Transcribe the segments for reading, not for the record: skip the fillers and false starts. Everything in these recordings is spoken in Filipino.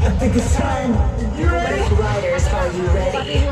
at the sun. You ready? Riders, are you ready?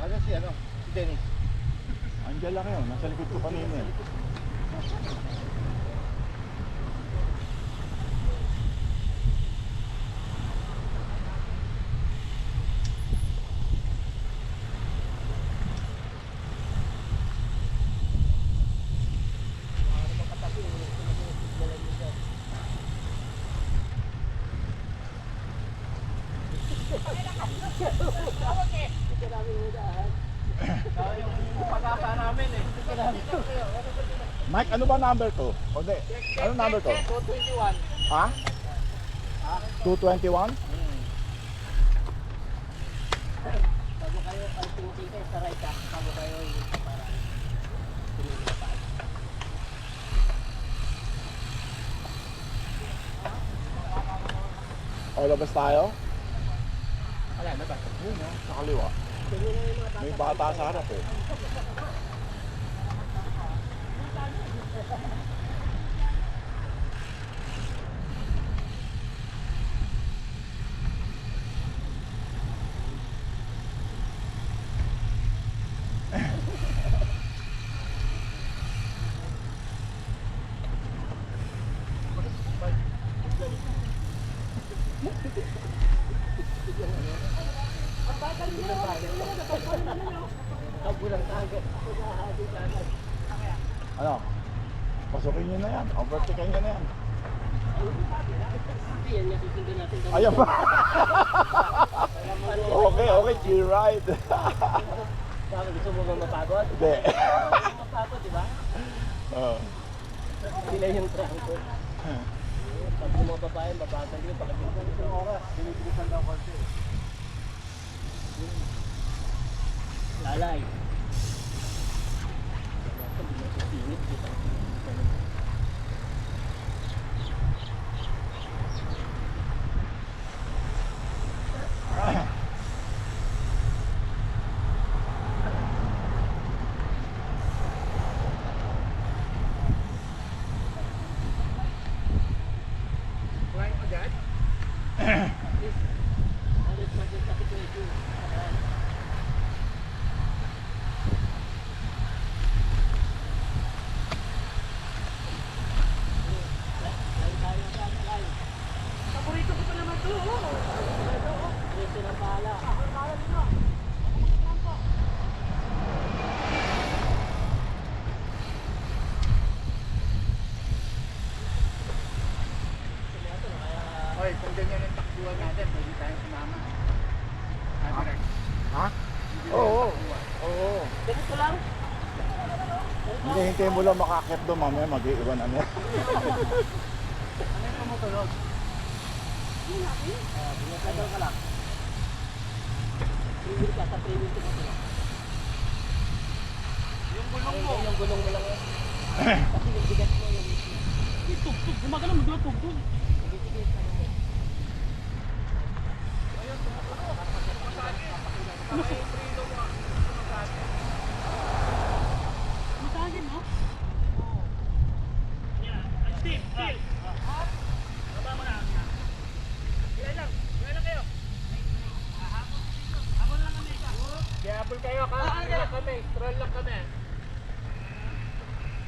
Ano si Dennis? Andiyan lang yun, nasa likod ko kanina eh. Mike, ano ba number to? O di, ano number to? 221. Ha? 221? Bago kayo ang tingin kayo sa right ha. Bago kayo yung para tumingin na pa. O, labas tayo? Wala na ba? Yun o, sa kaliwa. May bata sa harap eh. Ano? Pasukin nyo na yan. Overtaken nyo na yan. Yan nga susundin natin. Ayan ba? Okay, okay. Chill ride. Bakit gusto mo ba mapagod? Hindi. Mapagod, di ba? Oo. Sila yung trangko. Pag bumababa yan, babagal yun. Pagkabitan yung oras. Binibilisan daw konti. Lalay. Kumain mo dyan? Alit maganda kita ito. Paborito ko pa naman ito. Ito ng pala. Hoy, kung ganyan ang takbuhan natin, pwede tayong sumama. Ha? Oo. Oo. Ganito lang. Hindi, hintayin mo lang makakit doon. Mamaya mag-iiwan ano yan. Ano yung tumutulog? Binatagal ka lang. 3 wheel ka, sa 3 wheel tumutulog. Yung gulong mo. Yung gulong mo lang yan. Kasi yung bigat mo yung... Tugtog, gumagalaw mo, tugtog. Masagin, no? Steve! Baba mo na. Ilan lang kayo? Habol lang kami. Habol kayo, kaya lang kami. Stroll lang kami.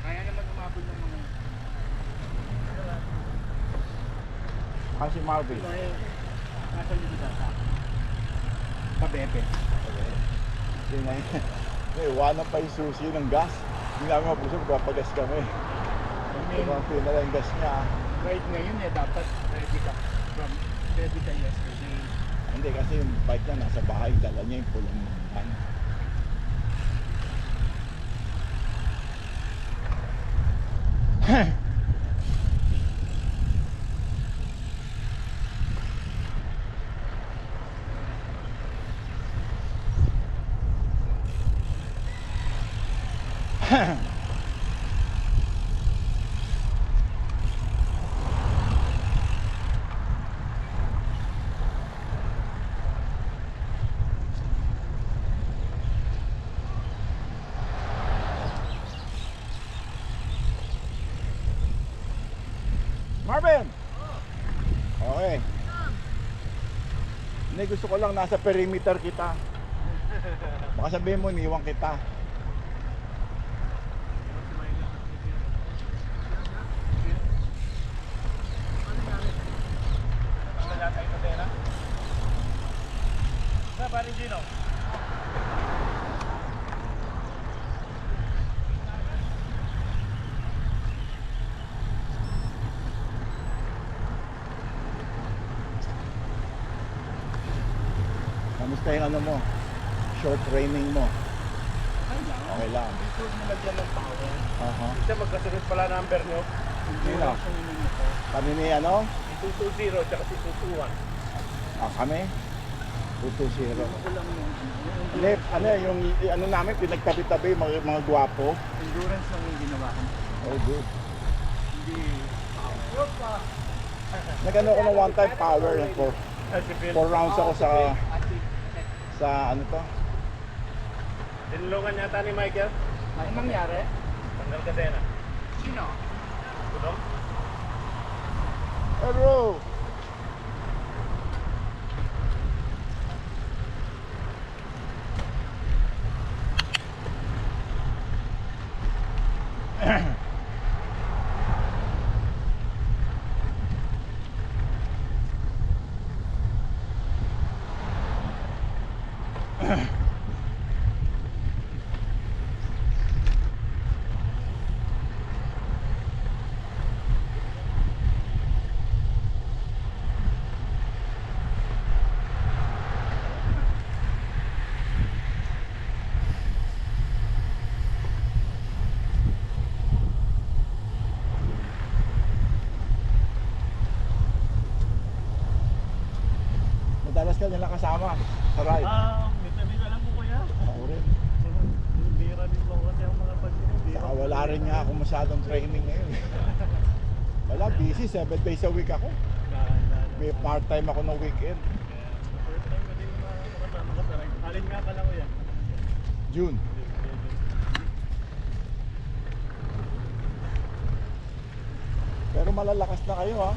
Kaya naman umabol ng mga... Kasi Marvin. Nasaan dito data? Sa Bebe. Kasi na yun. Iwanan pa yung susi ng gas. Hindi namin mabusog, magpapagas kami. Diba, pinala yung gas niya. Right ngayon dapat ready ka. Ready ka yesterday. Hindi, kasi yung bike niya nasa bahay, dala niya yung pulong van. Marvin! Okay. Hindi, gusto ko lang nasa perimeter kita. Baka sabihin mo, niwang kita. Sa parin Gino. Kamusta yung ano mo? Short training mo? Okay lang. Dito nilagyan ng power. Aha. Isa magkasunod pala number nyo. Sino? Kami ni ano? 220 tsaka 221. Kami? 220. Hindi, ano yung ano namin, pinagtabi-tabi, mga gwapo. Endurance lang yung ginawa ko. Oh, good. Hindi power. Nag-ano ako ng one time power ko. 4 rounds ako sa ano to? Tinulungan yata ni Michael. Ano nangyari? Tanggal kadena. Sino? Tulong? Hey bro! Madalas ka nila kasama sa ride. Minsan alam mo kuya. Ako rin. Bira din mo kasi ang mga pag-bira. Saka wala rin nga ako masyadong training ngayon. Wala, busy. 7 days a week ako. May part-time ako ng weekend. First time ko din makasama ka sa ride. Alin nga pala kuya? June. Pero malalakas na kayo ha.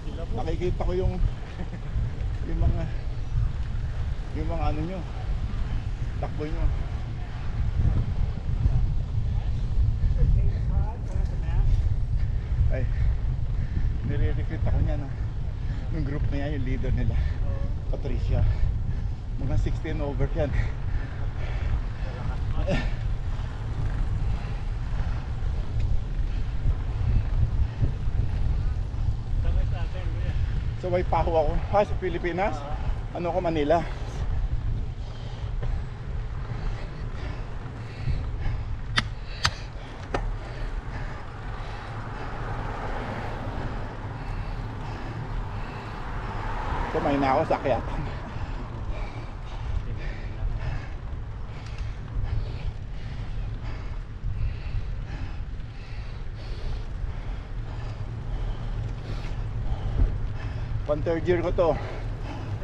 Sila po. Nakikita ko yung mga ano nyo, takbo nyo. Ay, nire-recruit ako niya na. Yung group na yan, yung leader nila, Patricia. Mga 16 over yan. So may paho ako. Sa Pilipinas? Ano ko, Manila. Kumain na ako sa akyatan. Pang third year ko to.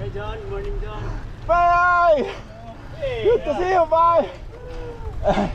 Hey John, morning John. Bye! Hey, Good to see you, bye!